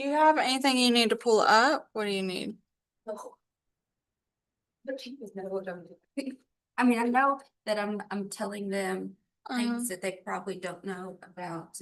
Do you have anything you need to pull up? What do you need? No. I mean, I know that I'm telling them things that they probably don't know about,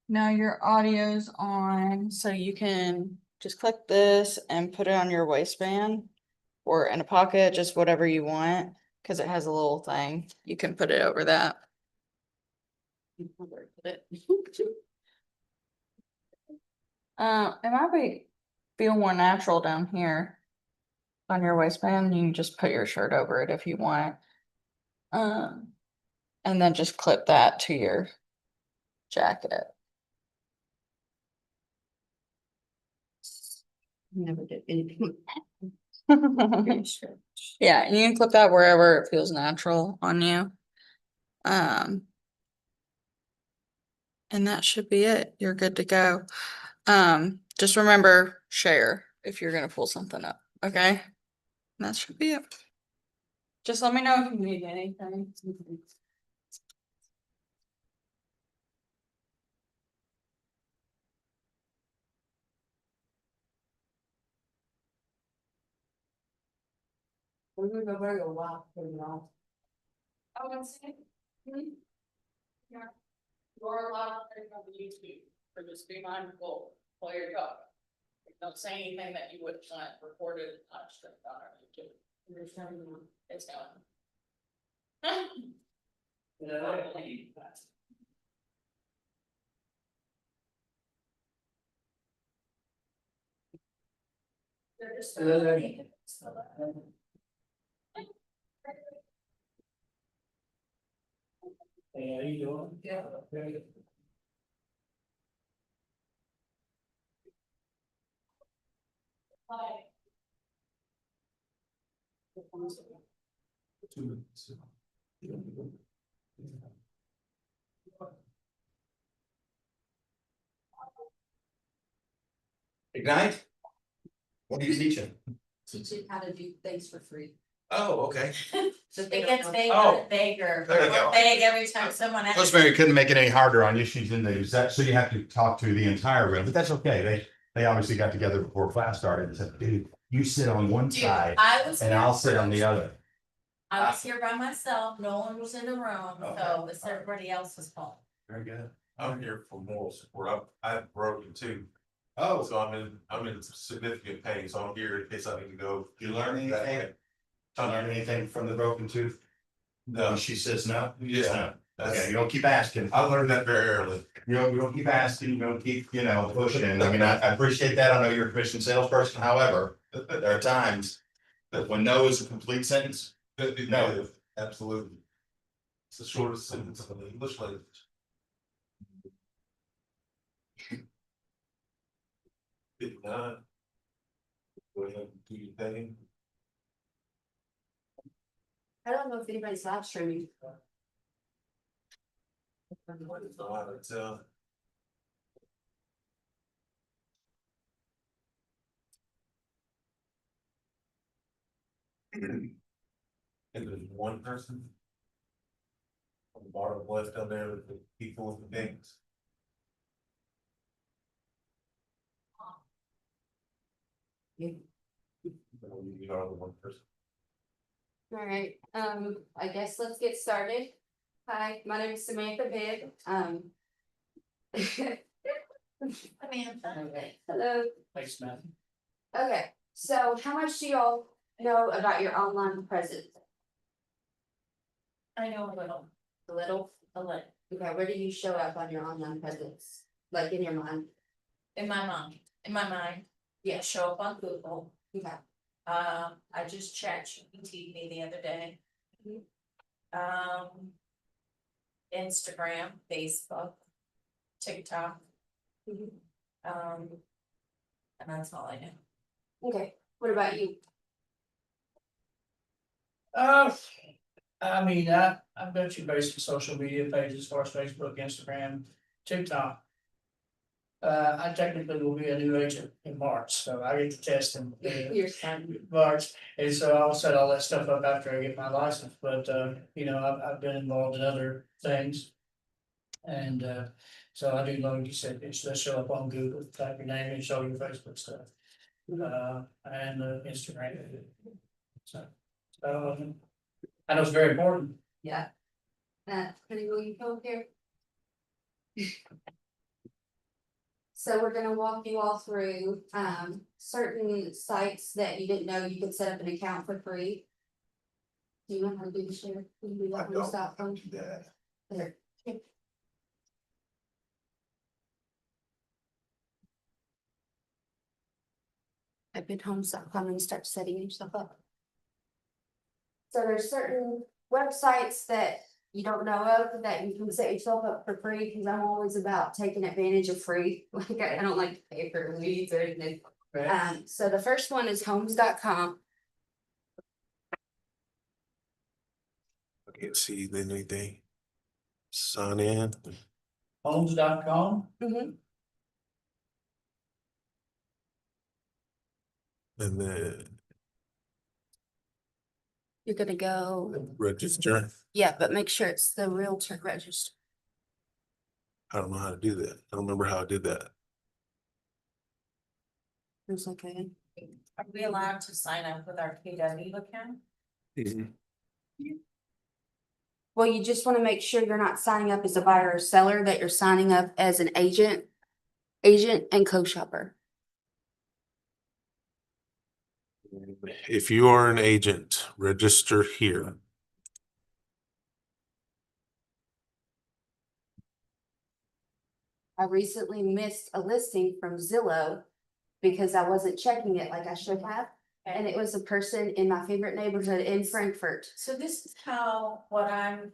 Now your audio's on, so you can just click this and put it on your waistband or in a pocket, just whatever you want, because it has a little thing. You can put it over that. It might feel more natural down here on your waistband. You can just put your shirt over it if you want. And then just clip that to your jacket. never did anything. Yeah, and you can clip that wherever it feels natural on you. And that should be it. You're good to go. Just remember, share if you're gonna pull something up, okay? And that should be it. Just let me know if you need anything. We're gonna go very a lot, you know. I want to say. Yeah. You're allowed to take on YouTube, or just be mindful while you're talking. Don't say anything that you wouldn't want recorded, not straight on our YouTube. It's going. They're just. Hey, how you doing? Yeah. Very good. Hi. 2 minutes. Ignite? What are you teaching? Teaching how to do things for free. Oh, okay. So it gets bigger Oh, and bigger. there you go. More big every time someone asks. Rosemary couldn't make it any harder on you. She's in the, so you have to talk to the entire room, but that's okay. They obviously got together before class started and said, dude, you sit on one Dude, side I was and here I'll sit on the first. other. I was here by myself, no one was in the room, so Okay. it's everybody else's fault. Very good. I'm here for moral support. I've broken too. Oh, So I'm in significant pain, so I'm here in case I need to go. you learn anything? Did you learn anything from the broken tooth? No, And she says no? You just no. that's, Okay, you don't keep asking. I learned that very early. You don't keep asking, you don't keep, pushing. I mean, I appreciate that. I know you're a commissioned salesperson. However, there are times that when no is a complete sentence, no. Absolutely. It's the shortest sentence of the English language. If not, go ahead and do your thing. I don't know if anybody's live streaming. It's, if there's one person on the bottom left down there with the people with the things. You are the one person. All right, I guess let's get started. Hi, my name is Samantha Bibb. Hello. Thanks, man. Okay, so how much do y'all know about your online presence? I know a little, A little? a little, Okay, where do you show up on your online presence? Like in your mind? in my mind, yeah, show up on Google. Okay. I just chat GPT me the other day. Instagram, Facebook, TikTok. And that's all I know. Okay, what about you? I mean, I've got you basic social media pages as far as Facebook, Instagram, TikTok. I technically will be a new agent in March, so I get to test in Your son. March. And so I'll set all that stuff up after I get my license, but you know, I've been involved in other things. And so I do know, like you said, it's just show up on Google, type your name and show your Facebook stuff. And Instagram. So, I know it's very important. Yeah. Honey, will you come here? So we're gonna walk you all through, certain sites that you didn't know you could set up an account for free. Do you know how to do the share? Can you do that on your cell phone? There. I've been home, so come and start setting yourself up. So there's certain websites that you don't know of that you can set yourself up for free, because I'm always about taking advantage of free. Like I don't like to pay for leads or anything. So the first one is homes.com. I can't see anything. Sign in. Homes.com. And then You're gonna go, register. yeah, but make sure it's the realtor register. I don't know how to do that. I don't remember how I did that. It's okay. Are we allowed to sign up with our KW account? Well, you just wanna make sure you're not signing up as a buyer or seller, that you're signing up as an agent and co-shopper. If you are an agent, register here. I recently missed a listing from Zillow because I wasn't checking it like I should have. And it was a person in my favorite neighborhood in Frankfurt. So this is how, what I'm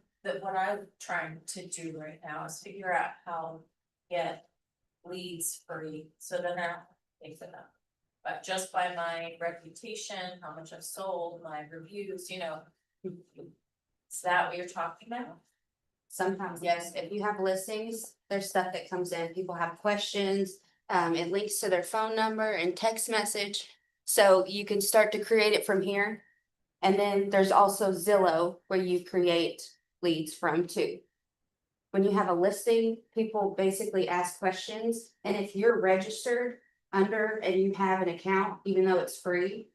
trying to do right now is figure out how to get leads free, so then I don't pay for them. But just by my reputation, how much I've sold, my reviews, you know. Is that what you're talking about? Sometimes, yes, if you have listings, there's stuff that comes in, people have questions, it links to their phone number and text message. So you can start to create it from here. And then there's also Zillow where you create leads from too. When you have a listing, people basically ask questions, and if you're registered under and you have an account, even though it's free,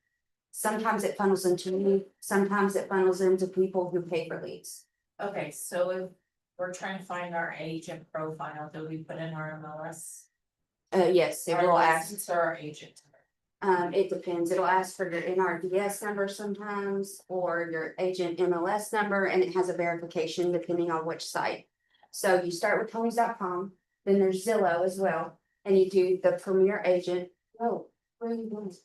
sometimes it funnels into me, sometimes it funnels into people who pay for leads. Okay, so if we're trying to find our agent profile, do we put in our MLS? Yes, it Our will ask. license or our agent? It depends. It'll ask for your NRDS number sometimes, or your agent MLS number, and it has a verification depending on which site. So you start with homes.com, then there's Zillow as well, and you do the premier agent. Oh, where are you going?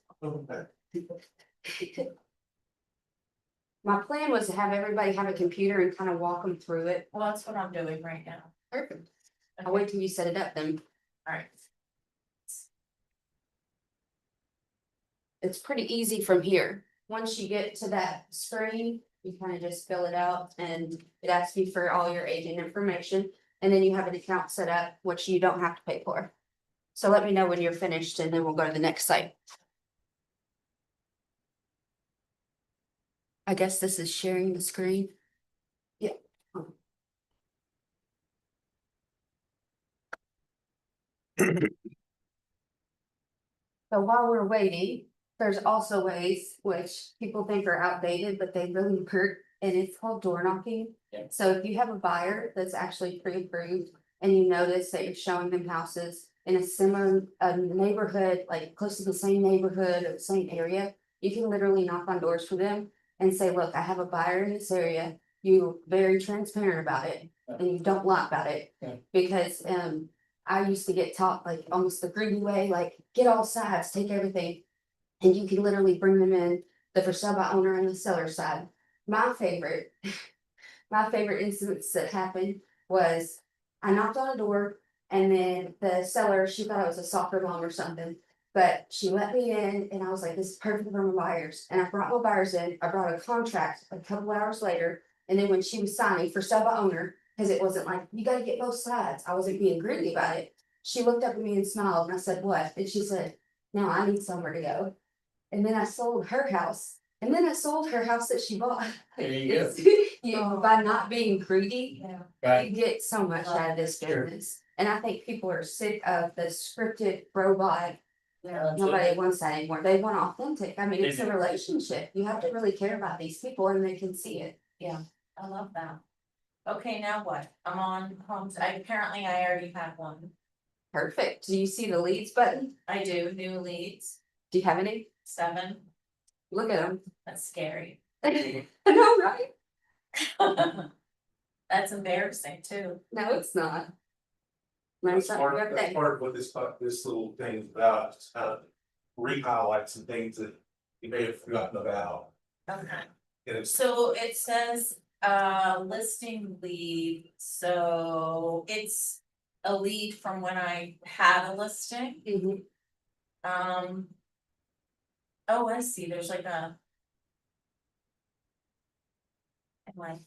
My plan was to have everybody have a computer and kind of walk them through it. Well, that's what I'm doing right now. Perfect. I'll wait till you set it up then. Alright. It's pretty easy from here. Once you get to that screen, you kind of just fill it out and it asks you for all your agent information. And then you have an account set up, which you don't have to pay for. So let me know when you're finished and then we'll go to the next site. I guess this is sharing the screen. Yeah. So while we're waiting, there's also ways which people think are outdated, but they really work. and it's called door knocking. Yeah. So if you have a buyer that's actually pre-approved and you notice that you're showing them houses in a similar neighborhood, like close to the same neighborhood or the same area, you can literally knock on doors for them and say, look, I have a buyer in this area. You're very transparent about it and you don't lie about it. Yeah. Because I used to get taught like almost the greedy way, like get all sides, take everything. And you can literally bring them in, the for sale by owner and the seller side. My favorite, my favorite instance that happened was I knocked on a door and then the seller, she thought it was a soccer mom or something. But she let me in and I was like, this is perfect for my buyers. And I brought my buyers in, I brought a contract a couple hours later. And then when she was signing for sale by owner, because it wasn't like, you gotta get both sides. I wasn't being greedy about it. She looked up at me and smiled and I said, what? And she said, now I need somewhere to go. And then I sold her house. And then I sold her house that she bought. There you go. By not being greedy, you Right, get so much out of this Sure. business. And I think people are sick of the scripted robot. yeah, Nobody wants that anymore. They want authentic. I mean, They it's a do. relationship. You have to really care about these people and they can see it. I love that. Okay, now what? I'm on homes, apparently I already have one. Perfect. Do you see the leads button? I do, new leads, Do you have any? 7, Look at them. that's scary. I know, right? That's embarrassing too. No, it's not. Learn That's something every that's day. part of what this little thing is about, just kind of re-highlight some things that you may have forgotten about. Okay. And it's, So it says, listing lead, so it's a lead from when I had a listing. Mhm. Oh, I see, there's like a. Like,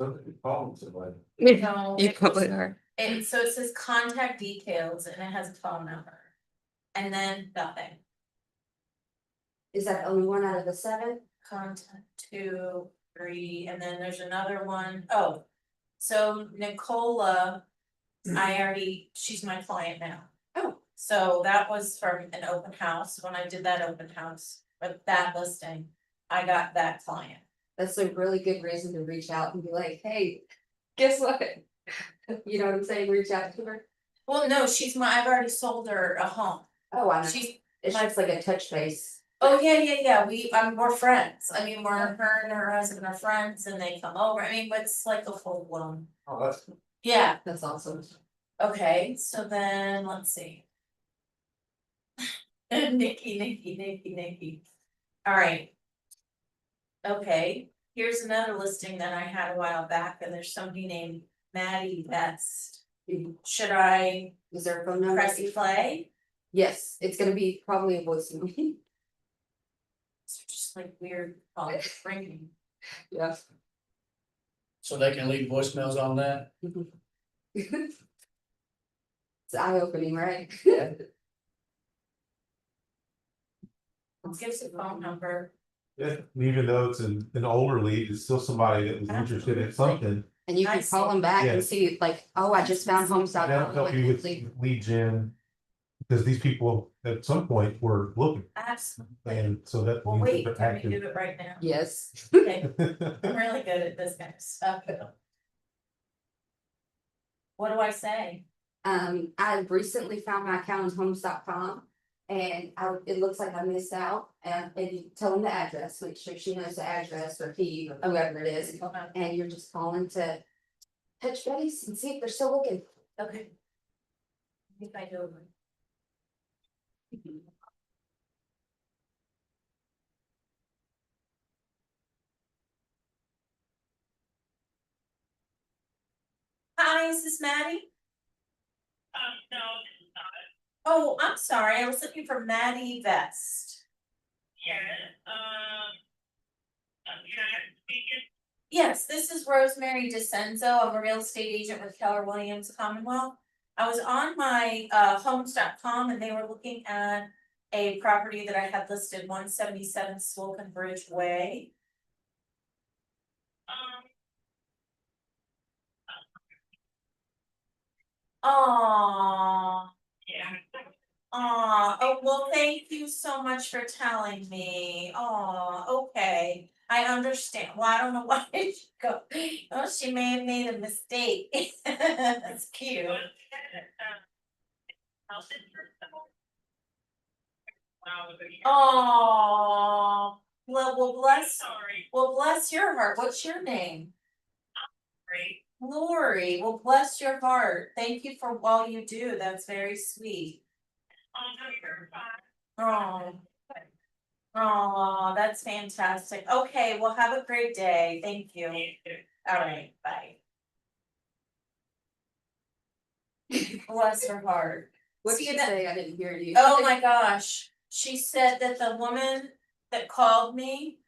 something to call somebody. no, You it probably was- are. so it says contact details and it has a phone number. And then nothing, Is that the only one out of the 7? contact 2, 3, and then there's another one. Oh. So Nicola, I already, she's my client now. Oh. So that was from an open house, when I did that open house, but that listing, I got that client. That's a really good reason to reach out and be like, hey, guess what? You know what I'm saying? Reach out to her. Well, no, I've already sold her a home. Oh, I know. She's, It's just like a touch base. oh, yeah, we're friends. I mean, her and her husband are friends and they come over. I mean, it's like a full blown. Oh, that's, Yeah, That's awesome. okay, so then, let's see. Nikki. Alright. Okay, here's another listing that I had a while back, and there's somebody named Maddie Best. Should I Is there a phone number? press play? Yes, it's gonna be probably a voicemail. It's just like weird, ringing. Yeah. so they can leave voicemails on that. It's eye opening, right? Let's give us a phone number. Yeah, even though it's an older lead, it's still somebody that was interested in something. And you I can call see. them back Yeah. and see like, oh, I just found homes. That'll help you with lead gen. Because these people at some point were looking, Absolutely. and so that Well, means wait, they're can we active. do it right now? Yes. Okay, I'm really good at this kind of stuff. What do I say? I recently found my account on homes.com and it looks like I missed out and you tell them the address, make sure she knows the address or he or whoever it is. And you're just calling to touch base and see if they're still looking. Okay. I think I do. Hi, is this Maddie? No, it's not. Oh, I'm sorry, I was looking for Maddie Vest. Yes, this is Rosemary DeCenzo. I'm a real estate agent with Keller Williams Commonwealth. I was on my homes.com and they were looking at a property that I had listed 177 Swilken Bridge Way. Aww. Yeah. Oh, well, thank you so much for telling me. Okay, I understand. Well, I don't know why she go. Oh, she may have made a mistake. That's cute. Oh, well, bless your heart. What's your name? Lori, well, bless your heart. Thank you for all you do. That's very sweet. Oh. Oh, that's fantastic. Okay, well, have a great day. Thank you. All right, bye. Bless her heart. What did See you that- say? I didn't hear you. Oh my gosh, she said that the woman that called me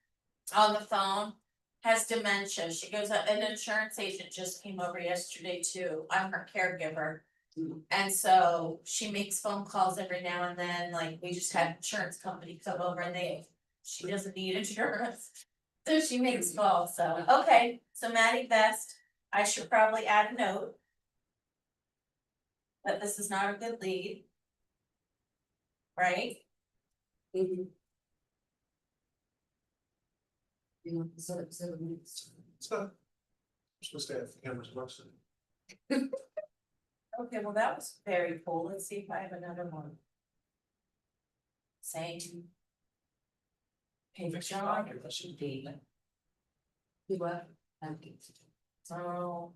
on the phone has dementia. She goes, an insurance agent just came over yesterday too. I'm her caregiver. And so she makes phone calls every now and then, like we just had insurance company come over and she doesn't need insurance. So she makes calls, so, okay, so Maddie Best, I should probably add a note. That this is not a good lead. Right? Mhm. You know, so next. So. We're supposed to have cameras watching. Okay, well, that was very cool. Let's see if I have another one. Same. Hey, John. You what? Okay. So,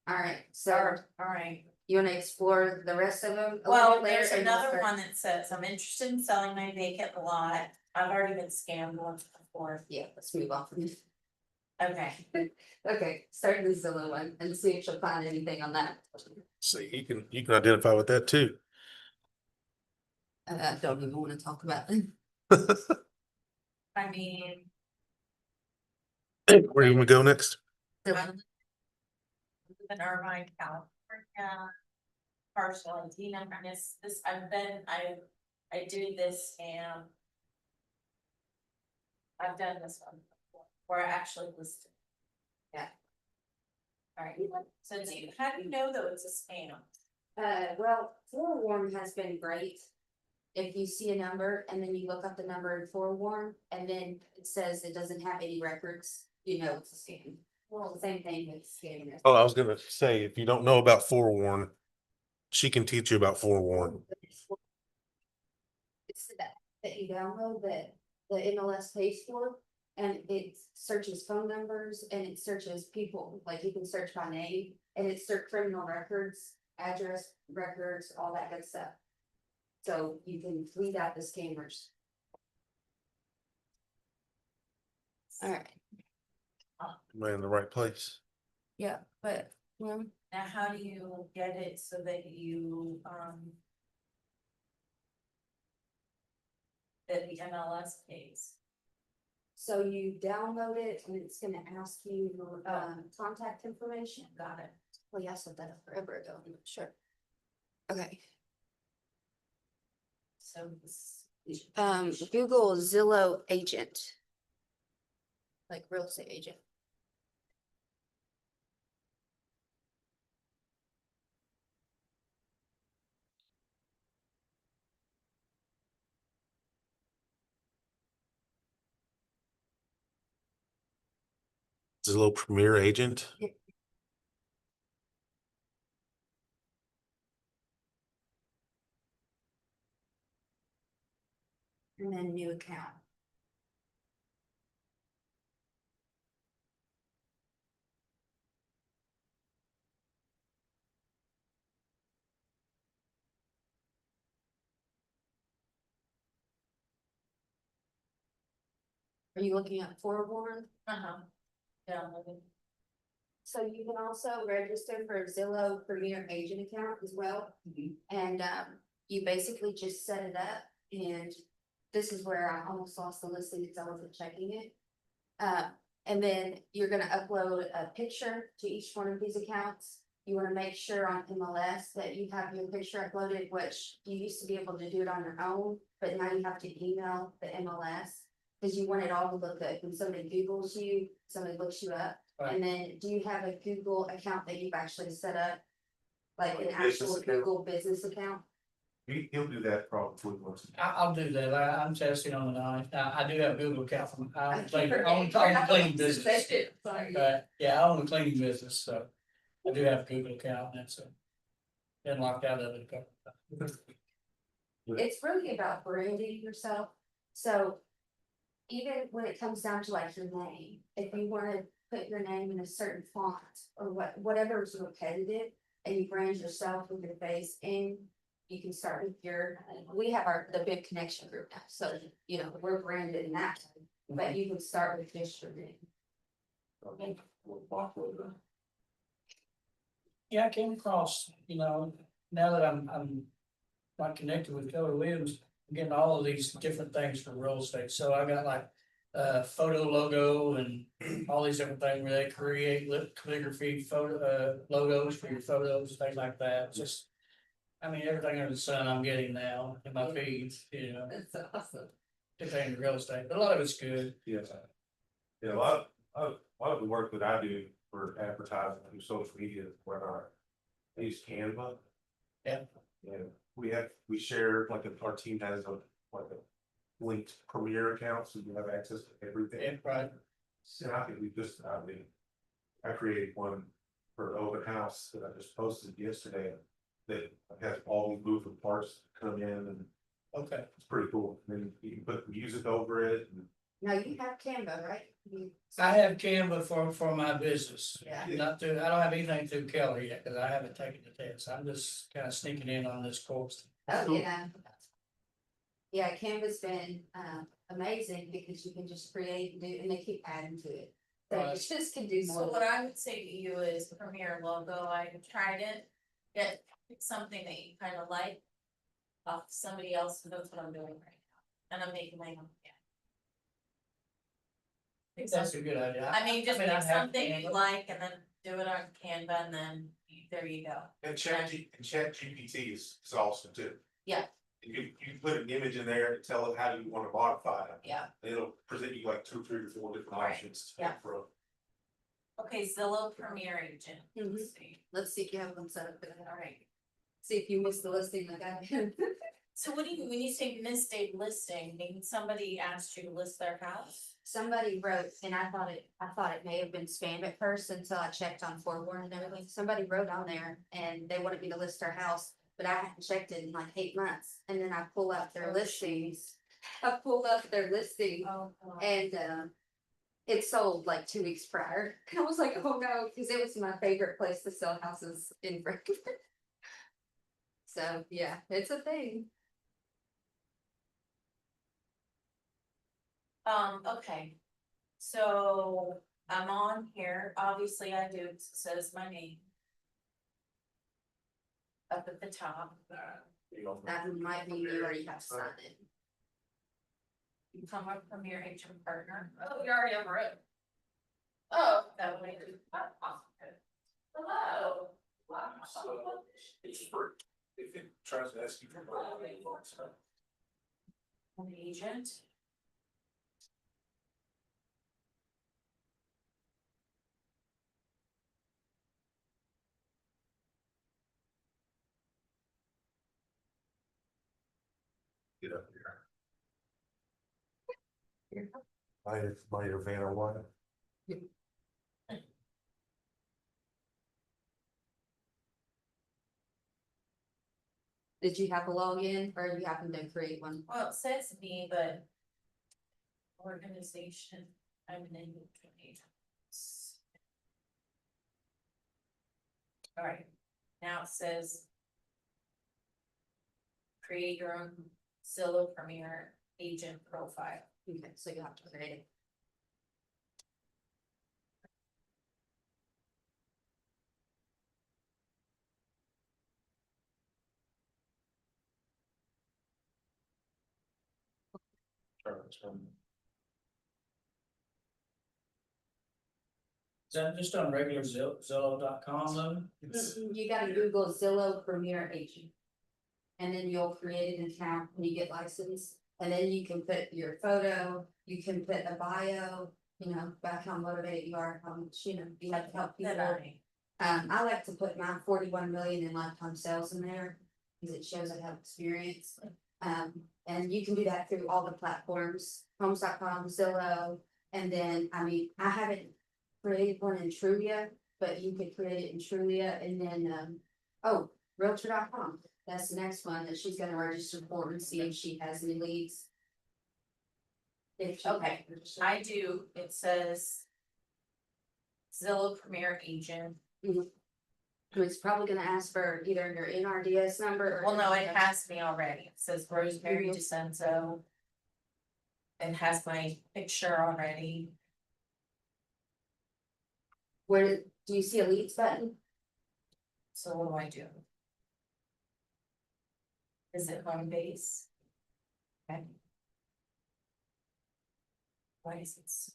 Alright, so all right. you wanna explore the rest of them? a little Well, bit later there's and we'll another start- one that says, I'm interested in selling my vacant lot. I've already been scammed once before. Yeah, let's move on from this. Okay, Okay, start the Zillow one and see if she'll find anything on that. See, you can identify with that too. I don't even wanna talk about it. I mean, Where you gonna go next? So, I live in Irvine, California. Partial ID number, and this, I do this and. I've done this one before, where I actually listed. Yeah. Alright, so how do you know though it's a scam? well, forewarn has been great. If you see a number and then you look up the number in forewarn and then it says it doesn't have any records, you know it's a scam. Well, same thing with scamming. Oh, I was gonna say, if you don't know about forewarn, she can teach you about forewarn. It's that you download that the MLS pays for, and it searches phone numbers and it searches people, like you can search by name, and it search criminal records, address records, all that good stuff. So you can weed out the scammers. Alright, Am I in the right place? yeah, but, well, Now, how do you get it so that you, that the MLS pays? so you download it and it's gonna ask you, contact information. Got it. Well, yeah, I said that forever ago, I'm not sure. Okay, So this. Google Zillow agent. Like real estate agent. Zillow Premier Agent. And then new account. Are you looking at forewarn? Yeah. So you can also register for a Zillow Premier Agent account as well. And you basically just set it up, and this is where I almost lost the listing because I wasn't checking it. And then you're gonna upload a picture to each one of these accounts. You wanna make sure on MLS that you have your picture uploaded, which you used to be able to do it on your own, but now you have to email the MLS. Cause you want it all to look good. When somebody Googles you, somebody looks you up. Right. And then do you have a Google account that you've actually set up like an Like a business actual account? Google business account. He'll do that probably once. I'll do that, I'm testing on the nine, I do have a Google account from, I own forget. a cleaning business. Sorry. Yeah, I own a cleaning business, so I do have a Google account, and so. Been locked out of it a couple of times. It's really about branding yourself, so. Even when it comes down to like your name, if you wanna put your name in a certain font or whatever is repetitive. And you brand yourself with your face and you can start with we have the Bibb connection group now, so, you know, we're branded in that. But you can start with just your name. Yeah, I came across, you know, now that I'm not connected with Keller Williams, I'm getting all of these different things for real estate, so I got like. Photo logo and all these different things where they create calligraphy photo, logos for your photos, things like that, just. I mean, everything under the sun I'm getting now in my feeds, you know, That's awesome. depending on real estate, but a lot of it's good. Yes. Yeah, a lot of the work that I do for advertising through social media, where I use Canva. Yeah. And we share, like, our team has like a linked Premier account, so you have access to everything. Yeah, right. So I think I created one for the open house that I just posted yesterday. That has all these moving parts come in, and Okay, it's pretty cool. And then you can put music over it, and Now you have Canva, right? I have Canva for my business. Yeah. Not through, I don't have anything through Keller yet, cause I haven't taken the test, I'm just kinda sneaking in on this course. Oh, yeah. Yeah, Canva's been amazing because you can just create and do, and they keep adding to it. So you Right. just can do So more. what I would say to you is Premier logo, I tried it, get something that you kind of like. Off somebody else who knows what I'm doing right now, and I'm making my own. Pick That's something- a good idea. I mean, just I pick have something you Canva. like and then do it on Canva and then there you go. And Chat GPT is awesome too. Yeah. You put an image in there and tell it how you wanna modify it. Yeah, It'll present you like 2, 3, or 4 different Right. options. Yeah. For okay, Zillow Premier Agent. Mhm. Let's see. Let's see if you have one set up for that. All right, See if you missed the listing like I did. so what do you, when you say missed a listing, mean somebody asked you to list their house? Somebody wrote, and I thought it may have been spam at first until I checked on Forewarn and everything. Somebody wrote on there and they wanted me to list their house, but I hadn't checked it in like 8 months. And then I pull up their listings. I pulled up their listing Oh. and it sold like 2 weeks prior. I was like, oh no, because it was my favorite place to sell houses in Franklin. So yeah, it's a thing. Okay, so I'm on here, obviously I do, it says my name. Up at the top, you know, That might mean you already have signed it. become a Premier Agent partner, oh, you're already over it. Oh, that way. Hello. Wow. it's free. If it tries to ask you for money. An agent. Get up here. Minor Vanna White. Did you have a login or you happen to create one? Well, it says me, but. Organization, I'm an agent. All right, now it says. Create your own Zillow Premier Agent profile. Okay, so you have to create it. Is that just on regular Zillow.com though? You gotta Google Zillow Premier Agent. And then you'll create an account when you get licensed, and then you can put your photo, you can put a bio, you know, about how motivated you are, how much, you know, you have to help people. That I like to put my 41 million in lifetime sales in there, because it shows I have experience. And you can do that through all the platforms, homes.com, Zillow, and then, I mean, I haven't created one in Trulia, but you could create it in Trulia, and then, oh, Realtor.com. That's the next one that she's gonna register for and see if she has any leads. If she Okay, I do, it says Zillow Premier Agent. It's probably gonna ask for either your NRDS number or. Well, no, it has me already. It says Rosemary Mhm. DeCenzo. It has my picture already. Where, do you see a leads button? So what do I do? Is it home base? Okay. Why is it?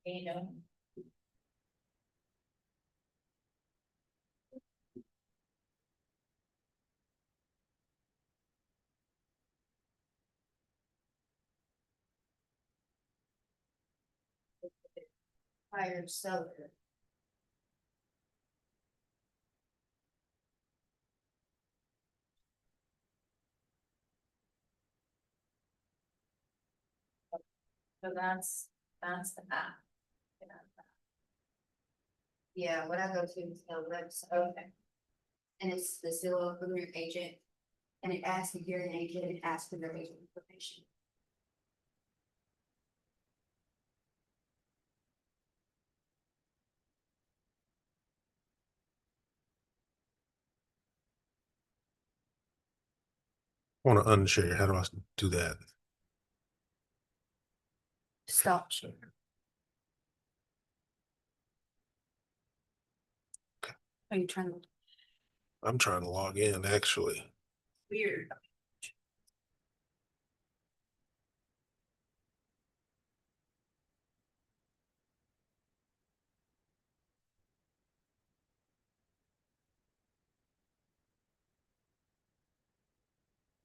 You know. Buyer, seller. So that's the app. Yeah, what I go to is the website. Okay. And it's the Zillow Premier Agent. And it asks if you're an agent, it asks for their agent information. Want to unshare, how do I do that? Stop share. Are you trying to? I'm trying to log in, actually. Weird.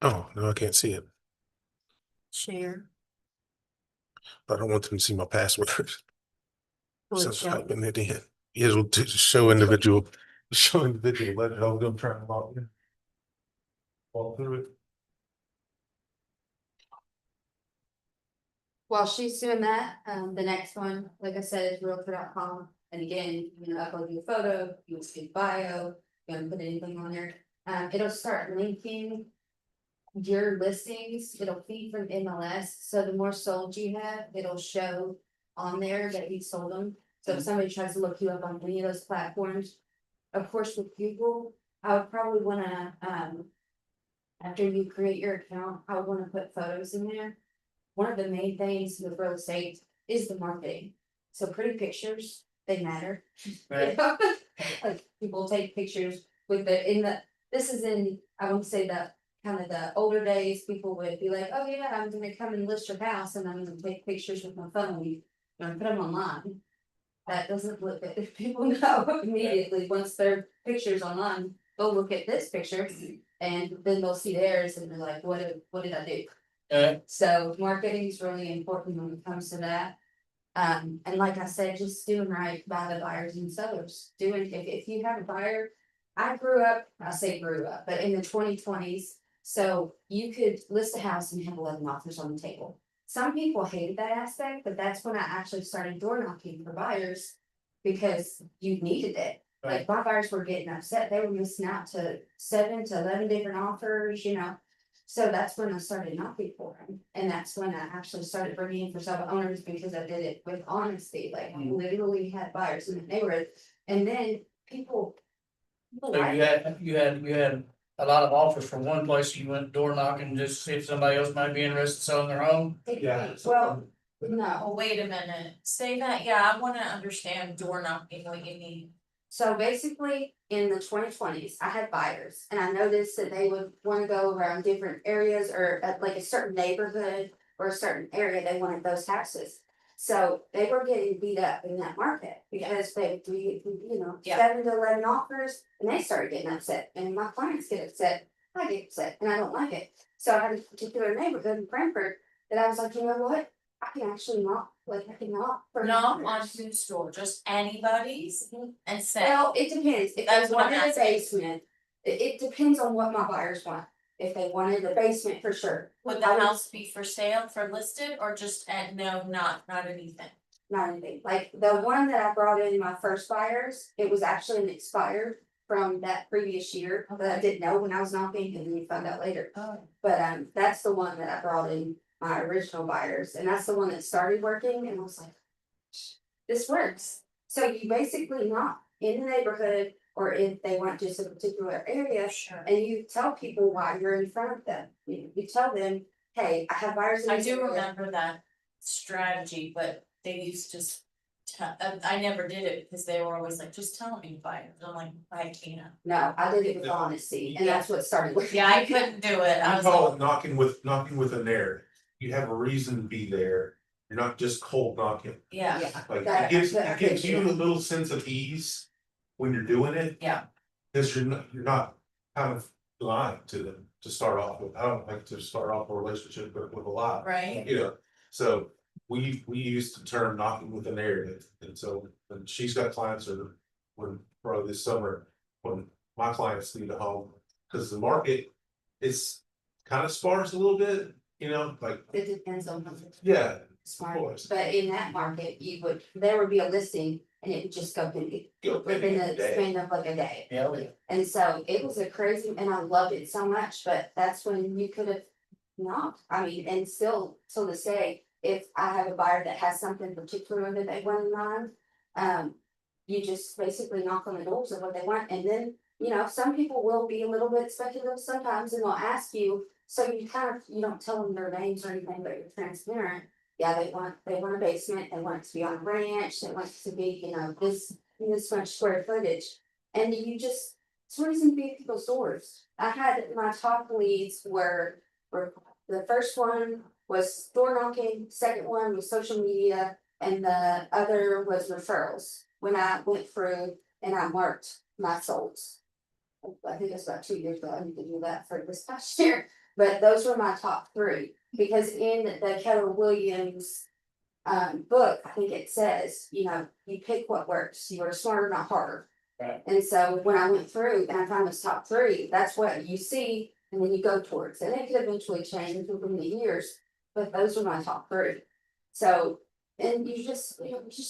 Oh, no, I can't see it, Share. but I don't want them to see my password. Will So it show? typing it in. Yes, will show individual, let it, I'm trying to log in. Walk through it. While she's doing that, the next one, like I said, is realtor.com. And again, you know, upload your photo, you want to do bio, you want to put anything on there. It'll start linking your listings, it'll feed from MLS, so the more sold you have, it'll show on there that you sold them. So if somebody tries to look you up on any of those platforms, of course with Google, I would probably wanna, after you create your account, I would wanna put photos in there. One of the main things with real estate is the marketing, so pretty pictures, they matter. Right. Like, people take pictures with this is in, I won't say that. Kind of the older days, people would be like, oh yeah, I'm gonna come and list your house and I'm gonna take pictures with my phone and put them online. That doesn't look good. If people know immediately, once their picture's online, they'll look at this picture and then they'll see theirs and they're like, what did I do? So marketing is really important when it comes to that. And like I said, just doing right by the buyers and sellers, if you have a buyer. I grew up, but in the 2020s, so you could list a house and have 11 offers on the table. Some people hated that aspect, but that's when I actually started door knocking for buyers. Because you needed it, like my buyers were getting upset, they were missing out to 7 to 11 different offers, you know. So that's when I started knocking for them, and that's when I actually started bringing in for sale owners, because I did it with honesty, like I literally had buyers in the neighborhood. And then people. So you had a lot of offers from one place, you went door knocking just to see if somebody else might be interested in selling their home? Yeah. Well, No, Oh, wait a minute, say that, yeah, I wanna understand door knocking, what you mean. so basically, in the 2020s, I had buyers, and I noticed that they would wanna go around different areas or at like a certain neighborhood. Or a certain area, they wanted those houses. So they were getting beat up in that market because Yeah. 7 to 11 offers, and they started getting upset, and my clients get upset. I get upset, and I don't like it. So I had a particular neighborhood in Frankfurt that I was like, you know what? I can actually knock, like I can knock. for Not on offers. whose door, just anybody's and say, Well, it depends, if That's they what I'm wanted a asking. basement, it depends on what my buyers want. If they wanted a basement, for sure. would the house be for sale, for listed, or just, no, not anything? Not anything, like the one that I brought in my first buyers, it was actually an expired from that previous year, that I didn't know when I was knocking, and then you found out later. Oh. But that's the one that I brought in my original buyers, and that's the one that started working, and I was like, this works. So you basically knock in the neighborhood, or if they want just a particular area, Sure. and you tell people why you're in front of them. You tell them, hey, I have buyers in I this do area. remember that strategy, but they used to I never did it because they were always like, just tell me to buy it, I'm like, I can't. No, I did it with honesty, and that's what started with. Yeah, I couldn't do it, I I was call like, it knocking with a narrative. You have a reason to be there. You're not just cold knocking. yeah, Like That- it that gives you a picture. little sense of ease when you're doing it. Yeah. Cause you're not kind of lying to them to start off with. I don't like to start off a relationship with a lie. right, You know, so we use the term knocking with a narrative, and so when she's got clients or when probably this summer, when my clients need a home, cause the market is kind of sparse a little bit, like, It depends on who's yeah, smart, course. but in that market, there would be a listing and it would just go go within penny the a day. span of like a day. Yeah, And so it was a crazy, and I loved it so much, but that's when you could have not, I mean, and still till this day, if I have a buyer that has something particular that they want in mind. You just basically knock on the doors of what they want, and then, some people will be a little bit speculative sometimes, and they'll ask you. So you don't tell them their names or anything, but you're transparent. Yeah, they want a basement, they want it to be on a ranch, they want it to be, this much square footage. And you just, it's reason to be at people's doors. I had my top leads were the first one was door knocking, second one was social media, and the other was referrals. When I went through and I marked my solds. I think it's about 2 years ago, I need to do that for this past year, but those were my top 3, because in the Keller Williams. Book, I think it says, you pick what works, you are smarter, not harder. Right. And so when I went through and I found those top 3, that's what you see, and then you go towards, and it could eventually change within the years, but those are my top 3. So, and you just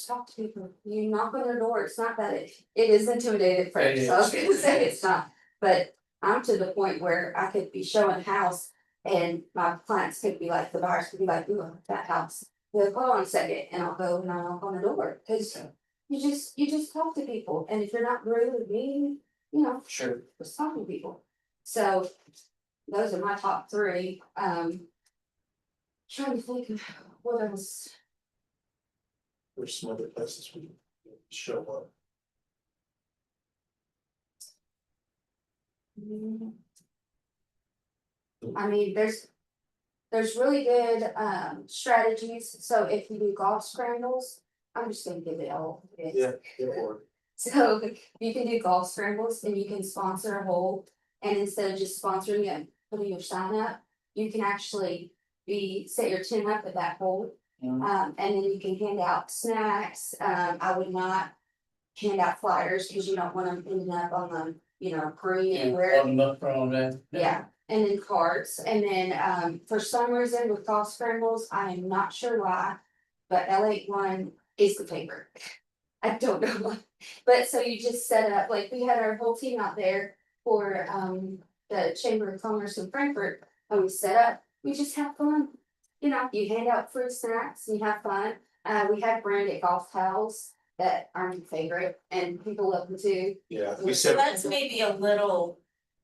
talk to people, you knock on their door, it's not that it is intimidating at first, so I was gonna say it's not, but I'm to the point where I could be showing a house. And my clients could be like, the buyers could be like, ooh, that house. Well, hold on a second, and I'll go and I'll knock on the door, cause you just talk to people, and if you're not really mean, sure. just talk to people. So, those are my top 3, trying to think of what else. There's some other places we can show up. I mean, there's really good strategies, so if you do golf scrambles, I'm just gonna give it all. Or So you can do golf scrambles and you can sponsor a hole, and instead of just sponsoring it, putting your sign up, you can actually set your tin up at that hole. And then you can hand out snacks, I would not hand out flyers, because you don't want them ending up on the, green anywhere. On the from that. Yeah, and then cards, and then, for some reason with golf scrambles, I am not sure why, but L81 is the favorite. I don't know why, but so you just set up, like, we had our whole team out there for, the Chamber of Commerce in Frankfurt, and we set up, we just have fun. You hand out fruit snacks, and you have fun, we had branded golf towels that are my favorite, and people love them too. yeah, we so said- that's maybe a little,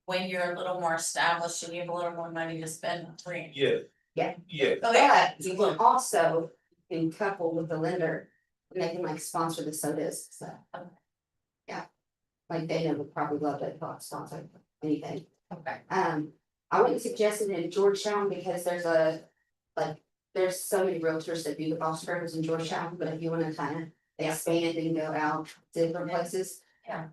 when you're a little more established and you have a little more money to spend, free. yeah. Yeah. Yeah, But you can also in couple with the lender, and they can like sponsor the sodas, so. Okay. Yeah, like Dana would probably love to sponsor anything. Okay. I wouldn't suggest it in Georgetown because there's so many realtors that do the golf scrambles in Georgetown, but if you wanna kind of expand and go out to different places. Yeah.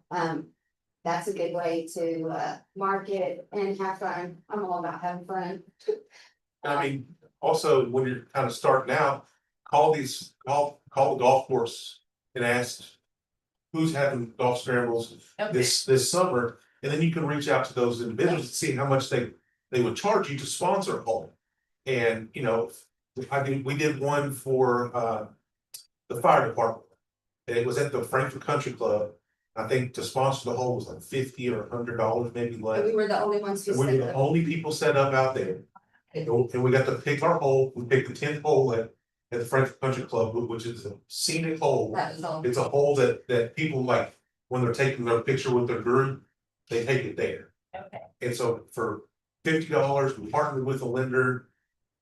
That's a good way to market and have fun. I'm all about having fun. I mean, also, when you're kind of starting out, call the golf course and ask who's having golf scrambles Okay. this summer, and then you can reach out to those individuals and see how much they would charge you to sponsor a hole. And, you know, we did one for the fire department. And it was at the Frankfurt Country Club. I think to sponsor the hole was like $50 or $100, maybe And less. we were the only ones who And we were said the that. only people set up out there. And we got to pick our hole. We picked the 10th hole at the Frankfurt Country Club, which is a scenic hole. That was all. It's a hole that people like, when they're taking their picture with their group, they take it there. Okay. And so for $50, we partnered with a lender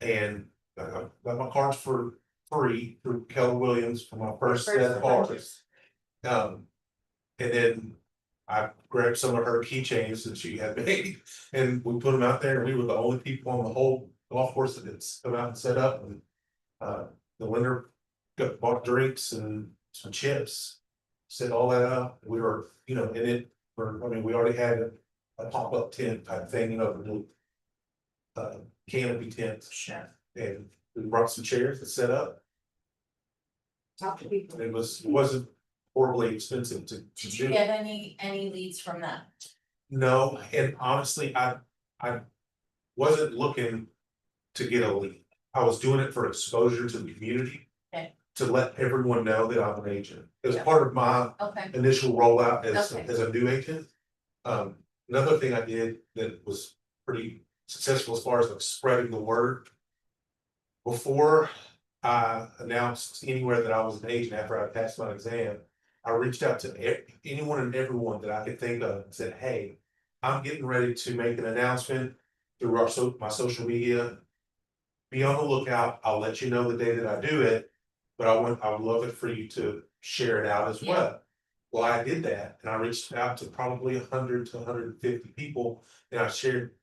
and got my cards for free through Keller Williams for my first set of cards. And then I grabbed some of her keychains that she had made and we put them out there and we were the only people on the whole golf course that had come out and set up and the lender bought drinks and some chips, set all that up. We were, you know, in it for, I mean, we already had a pop-up tent type thing, you know, the little canopy tent. Sure. And we brought some chairs to set up. Talk to people. It wasn't horribly expensive to Did you do. get any leads from that? No, and honestly, I wasn't looking to get a lead. I was doing it for exposure to the community. Okay. To let everyone know that I'm an agent. It was Yeah. part of my Okay. initial rollout as Okay. a new agent. Another thing I did that was pretty successful as far as like spreading the word. Before I announced anywhere that I was an agent after I passed my exam, I reached out to anyone and everyone that I could think of and said, hey, I'm getting ready to make an announcement through my social media. Be on the lookout. I'll let you know the day that I do it, but I would love it for you to share it out as well. Well, I did that and I reached out to probably 100 to 150 people and I shared,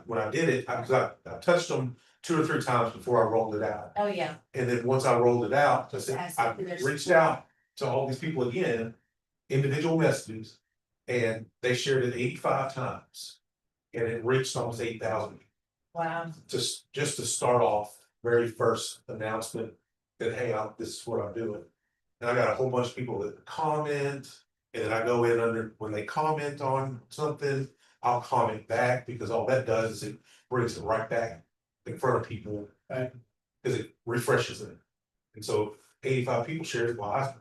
when I did it, because I touched them 2 or 3 times before I rolled it out. Oh, yeah. And then once I rolled it out, I said, Ask I for their reached support. out to all these people again, individual messages, and they shared it 85 times. And it reached almost 8,000. Wow. Just to start off, very first announcement that, hey, this is what I'm doing. And I got a whole bunch of people that comment, and then I go in under, when they comment on something, I'll comment back, because all that does is it brings it right back in front of people. Right. Because it refreshes it. And so 85 people share it, well,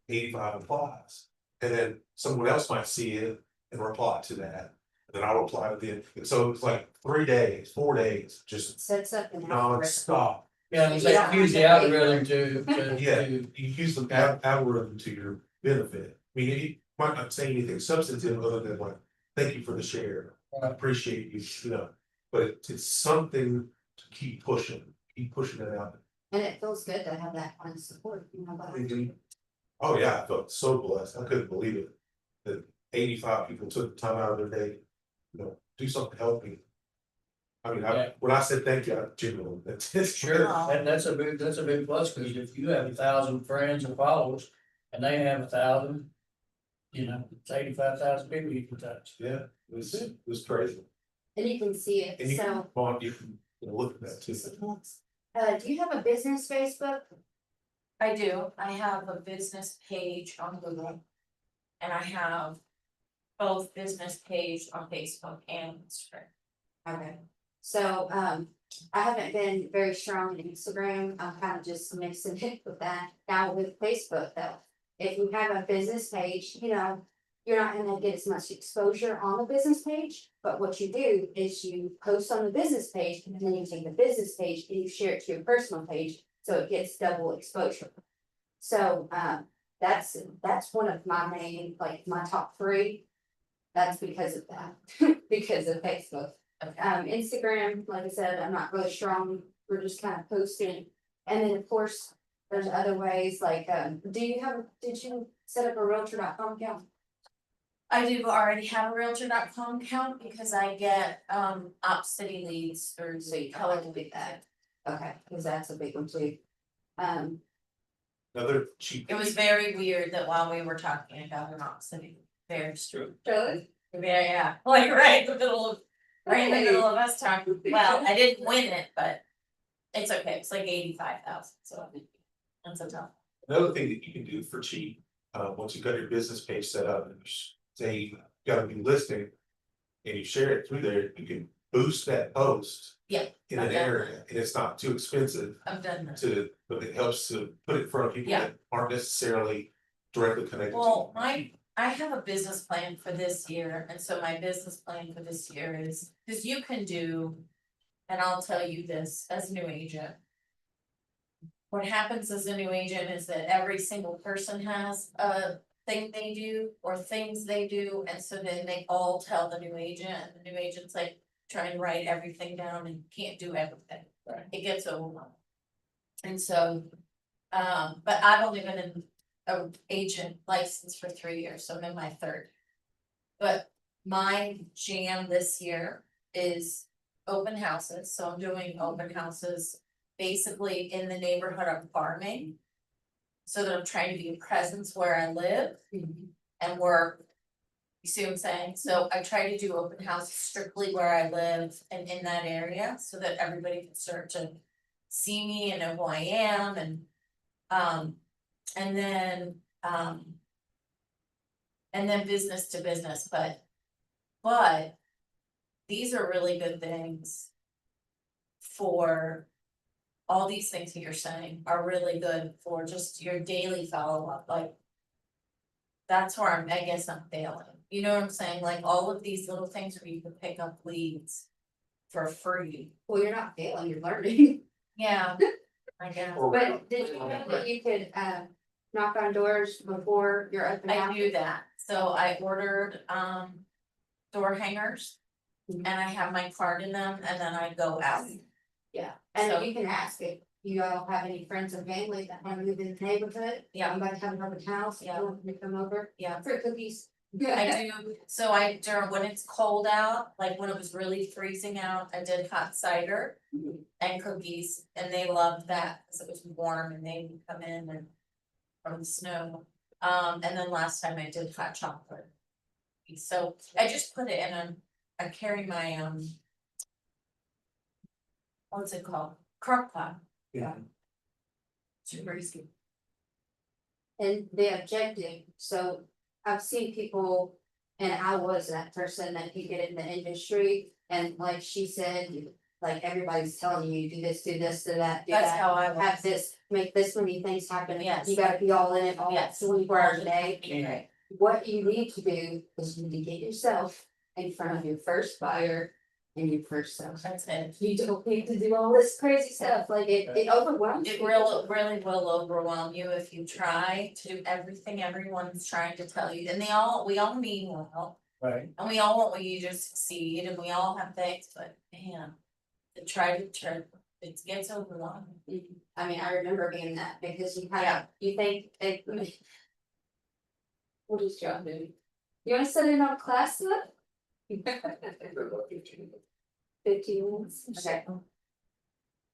85 applies. And then someone else might see it and reply to that. And then I'll reply to them. And so it's like 3 days, 4 days, just Sets up and. nonstop. Yeah, and Yeah. use the algorithm to, Yeah, to, you use the algorithm to your benefit. I mean, you might not say anything substantive other than like, thank you for the share. I appreciate you, you know, but it's something to keep pushing it out. And it feels good to have that kind of support, you know, behind you. Oh, yeah, I felt so blessed. I couldn't believe it. That 85 people took the time out of their day, you know, do something to help me. I mean, Yeah. when I said thank you, I genuinely, that's sure, and that's a big plus, because if you have 1,000 friends or followers, and they have 1,000. You know, it's 85,000 people you can touch. Yeah, it was crazy. And you can see And it, you so. can, Vaughn, you can look at that too. Do you have a business Facebook? I do. I have a business page on Google. And I have both business page on Facebook and Instagram. Okay, so, I haven't been very strong in Instagram, I'm kind of just mixing it with that. Now with Facebook though, if you have a business page, you know, you're not gonna get as much exposure on the business page, but what you do is you post on the business page, and then you take the business page and you share it to your personal page, so it gets double exposure. So, that's one of my main, like, my top 3. That's because of that, because of Facebook. Instagram, like I said, I'm not really strong, we're just kind of posting And then, of course, there's other ways, like, did you set up a realtor.com account? I do already have a realtor.com account because I get Op City leads through So you Color color with that. Okay, cause that's a big one too. Another cheap. It was very weird that while we were talking about an Op City, very true. Really? Yeah, like right in the middle of, right in the middle of us talking, well, I didn't win it, but it's okay, it's like 85,000, so that's a tough. Another thing that you can do for cheap, once you've got your business page set up, and say you got a new listing. And you share it through there, you can boost that post. Yeah, In I've an done area, and it's not too expensive I've done that. but it helps to put it in front of people Yeah. that aren't necessarily directly connected to. Well, I have a business plan for this year, and so my business plan for this year is, cause you can do. And I'll tell you this as a new agent. What happens as a new agent is that every single person has a thing they do or things they do, and so then they all tell the new agent, and the new agent's like trying to write everything down and can't do everything. Right. It gets overwhelming. And so, but I've only been in a agent license for 3 years, so I'm in my third. But my jam this year is open houses, so I'm doing open houses basically in the neighborhood I'm farming. So that I'm trying to be a presence where I live and work. You see what I'm saying? So I try to do open houses strictly where I live and in that area, so that everybody can start to see me and know who I am and then business to business, but these are really good things for all these things that you're saying are really good for just your daily follow-up, like that's where I guess I'm failing, you know what I'm saying, like all of these little things where you can pick up leads for free. Well, you're not failing, you're learning. Yeah, I guess. But did you know that you could, knock on doors before your open I house? do that, so I ordered door hangers. Mhm. And I have my card in them and then I go out. Yeah, So- and you can ask if you all have any friends or family that want to live in the neighborhood. Yeah. I'm about to have an open house, Yeah. you want me to come over? Yeah. For cookies. I do, so during when it's cold out, like when it was really freezing out, I did hot cider. And cookies, and they loved that, because it was warm and they would come in and from the snow. And then last time I did hot chocolate. So I just put it in I carry my what's it called, crock pot. Yeah. Super easy. And the objective, so I've seen people, and I was that person that could get in the industry, and like she said, like everybody's telling you, do this, do that, do That's that. how I Have was. this, make this many things happen. Yes. You gotta be all in it, all Yes. 24 hours a day. Yeah. What you need to do is you need to get yourself in front of your first buyer and your first seller. That's it. You don't need to do all this crazy stuff, like it overwhelms. It people. really will overwhelm you if you try to do everything everyone's trying to tell you, and we all mean well. Right. And we all want you to succeed, and we all have things, but man, it gets overwhelming. I mean, I remember being that, because you kind Yeah. of, you think it. What is John doing? You wanna sit in on class stuff? 15 minutes, okay. And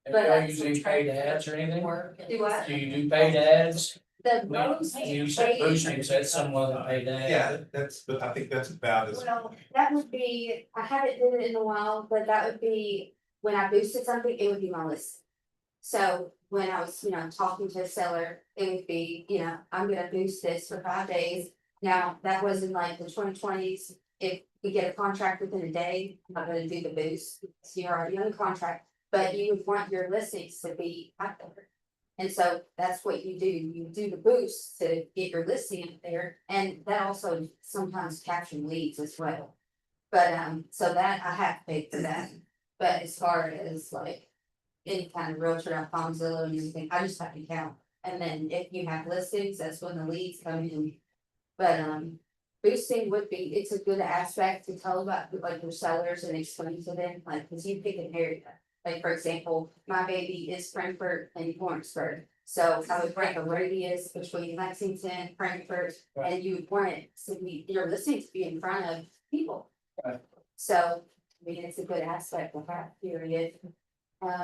But y'all that's use any paid ads or anything? Do what? Do you do paid ads? The When most. you said boosting, said someone that paid ads. Yeah, but I think that's about as. Well, that would be, I haven't done it in a while, but that would be, when I boosted something, it would be my list. So when I was, talking to a seller, it would be, I'm gonna boost this for 5 days. Now, that was in like the 2020s, if we get a contract within a day, I'm not gonna do the boost, so you're already on the contract. But you would want your listings to be out there. And so that's what you do the boost to get your listing up there, and that also sometimes caption leads as well. But so that I have paid for that, but as far as like any kind of realtor.com, Zillow and everything, I just have to count. And then if you have listings, that's when the leads come in. But boosting would be, it's a good aspect to tell about like your sellers and explain to them, like, cause you pick an area. Like, for example, my baby is Frankfurt and Lawrenceburg. So I would break a radius between Lexington, Frankfurt, and you would want it to be, your listing to be in front of people. Right. So, I mean, it's a good aspect of that period.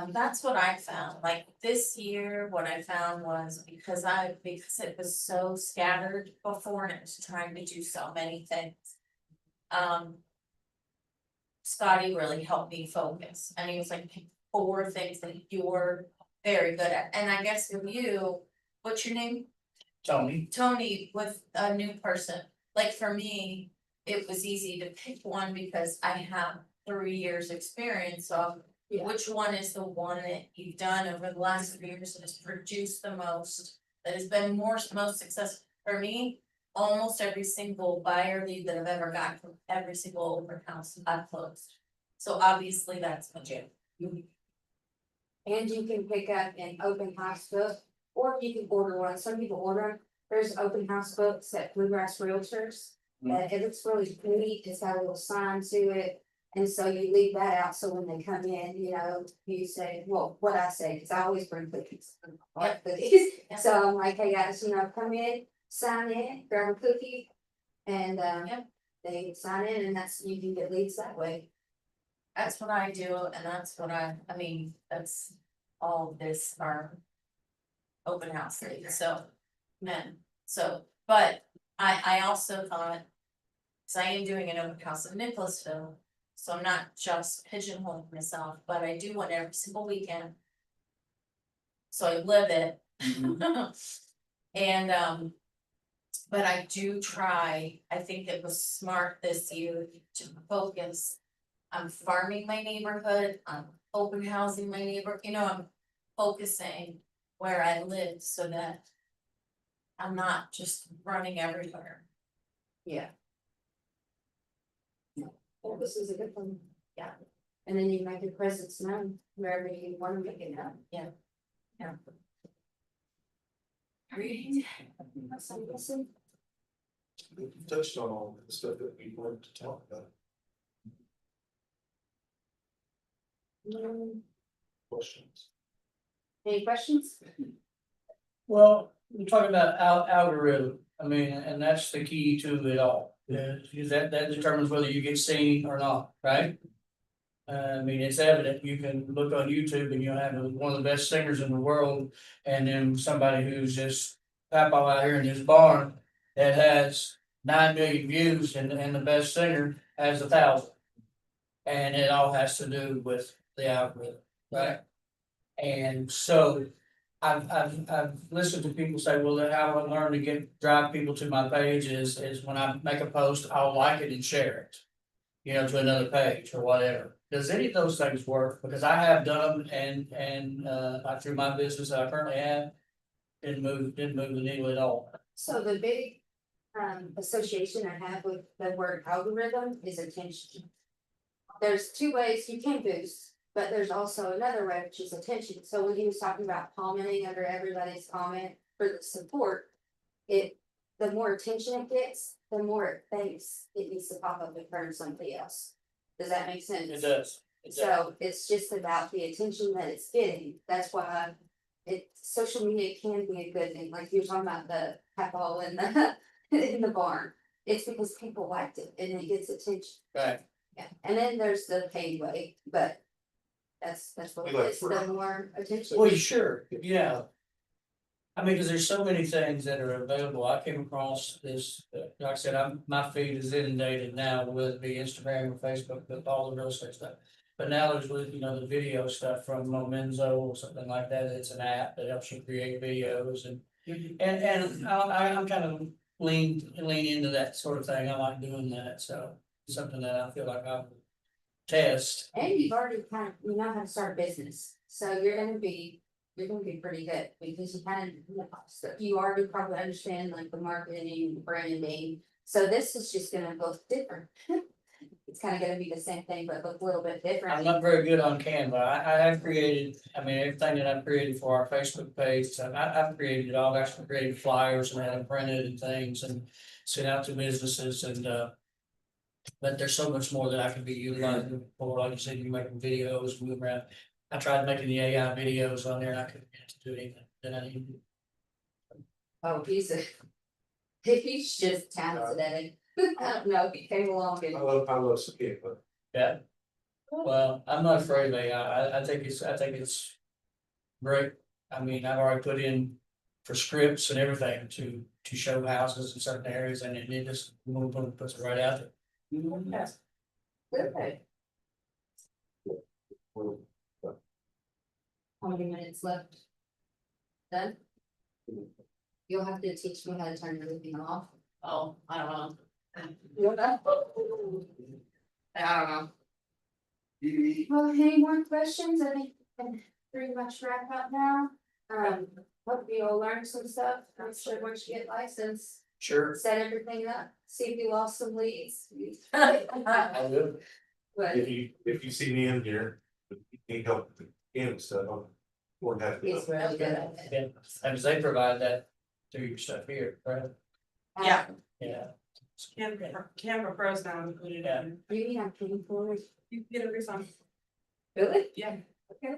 That's what I found, like this year, what I found was because it was so scattered before and it was trying to do so many things. Scotty really helped me focus, and he was like, pick 4 things that you're very good at, and I guess with you, what's your name? Tony, Tony, with a new person, like for me, it was easy to pick one because I have 3 years experience of. Yeah. Which one is the one that you've done over the last 3 years that has produced the most, that has been most successful for me? Almost every single buyer lead that I've ever gotten from every single open house I've closed. So obviously that's my jam. And you can pick up an open house book, or you can order one. Some people order them. There's open house books at Bluegrass Realtors. That it looks really pretty. It's got a little sign to it. And so you leave that out, so when they come in, you know, you say, well, what I say, because I always bring cookies. I like cookies. Yep. So I'm like, hey guys, you know, come in, sign in, grab a cookie. And Yep. they sign in, and that's, you can get leads that way. That's what I do, and that's what I mean, that's all of this are. Open house leads, so, but I also thought. Cause I am doing an open house in Nicholasville, so I'm not just pigeonholing myself, but I do one every single weekend. So I live it. And but I do try, I think it was smart this year to focus. I'm farming my neighborhood, I'm open housing my neighbor, you know, I'm focusing where I live so that. I'm not just running everywhere. Yeah. Well, this is a good one. Yeah. And then you make your presence known wherever you want to make it known. Yeah. Great. We've touched on all the stuff that we wanted to talk about. Questions? Any questions? well, we're talking about algorithm, I mean, and that's the key to it all. Is that determines whether you get seen or not, right? I mean, it's evident, you can look on YouTube and you'll have one of the best singers in the world, and then somebody who's just papaw out here in his barn. That has 9 million views and the best singer has 1,000. And it all has to do with the algorithm, right? And so. I've listened to people say, well, how I learn to drive people to my page is when I make a post, I'll like it and share it. You know, to another page or whatever. Does any of those things work? Because I have done them and through my business that I currently have. Didn't move the needle at all. So the big association I have with the word algorithm is attention. There's 2 ways you can boost, but there's also another way, which is attention. So when he was talking about commenting under everybody's comment for the support, the more attention it gets, the more it thinks it needs to pop up in front of somebody else. Does that make sense? It does. So it's just about the attention that it's getting. That's why social media can be a good thing, like you're talking about the papaw in the in the barn. It's because people liked it and it gets attention. Right. Yeah, and then there's the paid way, but that's what We like gets the more attention. Well, sure, yeah. I mean, cause there's so many things that are available. I came across this, like I said, my feed is inundated now, whether it be Instagram or Facebook, but all the real estate stuff. But now there's, you know, the video stuff from Momenzo or something like that. It's an app that helps you create videos and I'm kind of lean into that sort of thing. I like doing that, so something that I feel like I'll test. And you've already you know how to start a business, so you're gonna be pretty good, because you already probably understand like the marketing, the branding, so this is just gonna look different. It's kind of gonna be the same thing, but look a little bit I'm different. not very good on Canva. I have created, I mean, everything that I've created for our Facebook page, I've created it all. I've actually created flyers and had them printed and things and sent out to businesses and, but there's so much more that I could be utilizing for, like you said, you making videos, move around. I tried making the AI videos on there and I couldn't get it to do anything, then I needed. Oh, he's just talented at it. I don't know, if he came along and. I love Sophia, but Yeah. Well, I'm not afraid of AI. I think it's great. I mean, I've already put in for scripts and everything to show houses in certain areas and it just puts it right out there. Yes. Okay, well, how many minutes left? Done? You'll have to teach me how to turn everything off. Oh, I don't know. You know? I don't know. Well, any more questions? I think we can pretty much wrap up now. Hope you all learned some stuff. I'm sure once you get licensed, Sure. set everything up, see if you lost some leads. I will. But if you see me in here, if you need help with the camera stuff, I'm more than happy. it's really good at it. Yeah, and they provide that through your stuff here, right? Yeah. Yeah. Camera Pros now included in, You need to pay for it. you can get a refund, Really? yeah, Okay.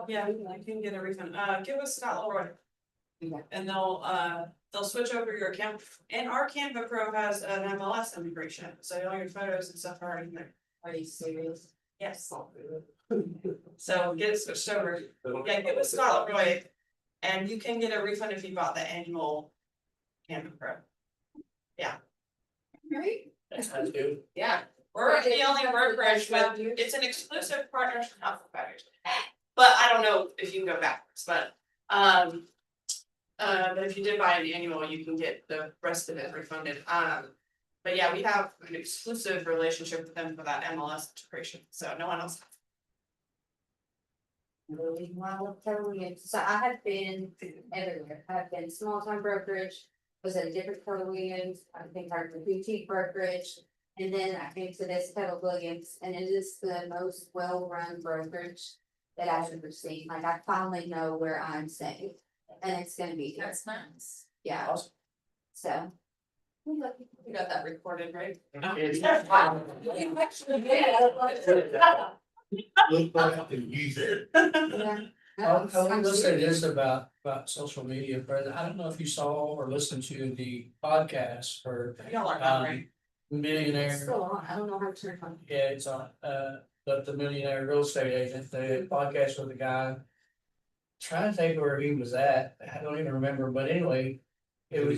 yeah, you can get a refund, give us Scott Leroy. Yeah. And they'll switch over your account, and our Canva Pro has an MLS integration, so all your photos and stuff are already there, Are you serious? yes. So get it switched over, yeah, give us Scott Leroy, and you can get a refund if you bought the annual Canva Pro. Right? That's good. Yeah, we're the only brokerage with, it's an exclusive partnership, not for betters. But I don't know if you can go backwards, but if you did buy an annual, you can get the rest of it refunded, but yeah, we have an exclusive relationship with them for that MLS integration, so no one else. Really, well, totally, so I have been everywhere, I've been small time brokerage, was at a different Keller Williams, I think our boutique brokerage. And then I came to this Keller Williams, and it is the most well-run brokerage that I've ever seen, like I finally know where I'm staying, and it's gonna be here, That's nice. yeah, Awesome. so. You got that recorded, right? Look back and use it. Yeah. I will say this about social media, Brother. I don't know if you saw or listened to the podcast for Y'all are not right. It's millionaire. still on, I don't know how to turn it on. Yeah, it's on, the millionaire real estate agent, the podcast with the guy. Trying to think where he was at, I don't even remember, but anyway, it was